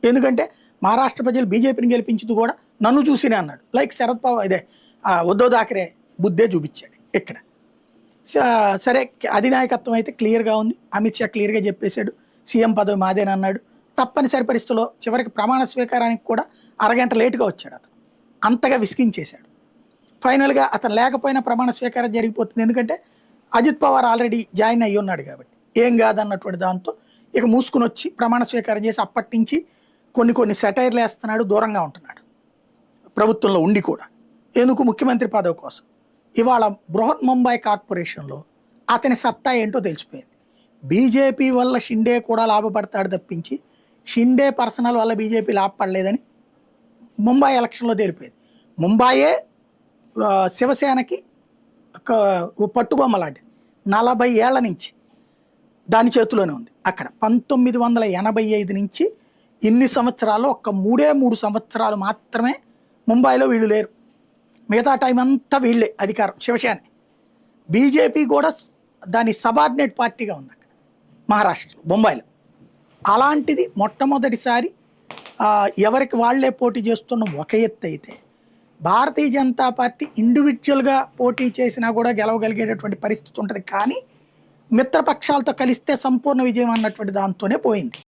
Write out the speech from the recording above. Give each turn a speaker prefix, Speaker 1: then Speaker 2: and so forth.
Speaker 1: ఎందుకంటే మహారాష్ట్ర ప్రజలు బీజేపీని గెలిపించింది కూడా నన్ను చూసినే అన్నాడు. లైక్ శరద్ పవార్ ఇదే ఉద్ధవ్ థాకరే బుద్ధే చూపించాడు ఇక్కడ. సరే అధినాయకత్వం అయితే క్లియర్గా ఉంది. అమిత్ షా క్లియర్గా చెప్పేశాడు సీఎం పదవి మాదేనన్నాడు. తప్పనిసరి పరిస్థితుల్లో చివరికి ప్రమాణ స్వీకారానికి కూడా అరగంట లేటుగా వచ్చాడు. అతను అంతగా విసిగించేశాడు. ఫైనల్గా అతను లేకపోయినా ప్రమాణ స్వీకారం జరిగిపోతుంది. ఎందుకంటే అజిత్ పవార్ ఆల్రెడీ జాయిన్ అయ్యి ఉన్నాడు కాబట్టి ఏం కాదన్నటువంటి దాంతో ఇక మూసుకుని వచ్చి ప్రమాణ స్వీకారం చేసి అప్పటి నుంచి కొన్ని సెటైర్లు వేస్తున్నాడు, దూరంగా ఉంటున్నాడు ప్రభుత్వంలో ఉండి కూడా. ఎందుకు? ముఖ్యమంత్రి పదవి కోసం. ఇవాళ బృహత్ ముంబై కార్పొరేషన్లో అతని సత్తా ఏంటో తెలిసిపోయింది. బీజేపీ వల్ల షిండే కూడా లాభపడతాడు తప్పించి షిండే పర్సనల్ వల్ల బీజేపీ లాభపడలేదని ముంబై ఎలక్షన్లో తేలిపోయింది. ముంబాయే శివసేనకి పట్టుబొమ్మ లాంటిది. 40 ఏళ్ల నుంచి దాని చేతిలోనే ఉంది. అక్కడ 1985 నుంచి ఇన్ని సంవత్సరాలు ఒక్క 3 సంవత్సరాలు మాత్రమే ముంబైలో వీళ్ళు లేరు. మిగతా టైం అంతా వీళ్ళే అధికారం, శివసేన. బీజేపీ కూడా దాని సబార్డినేట్ పార్టీగా ఉంది అక్కడ మహారాష్ట్రలో, ముంబైలో. అలాంటిది మొట్టమొదటిసారి ఎవరికి వాళ్లే పోటీ చేస్తున్న ఒక ఎత్తు అయితే, భారతీయ జనతా పార్టీ ఇండివిజువల్గా పోటీ చేసినా కూడా గెలవగలిగేటటువంటి పరిస్థితి ఉంటుంది. కానీ మిత్రపక్షాలతో కలిస్తే సంపూర్ణ విజయం అన్నటువంటి దాంతోనే పోయింది.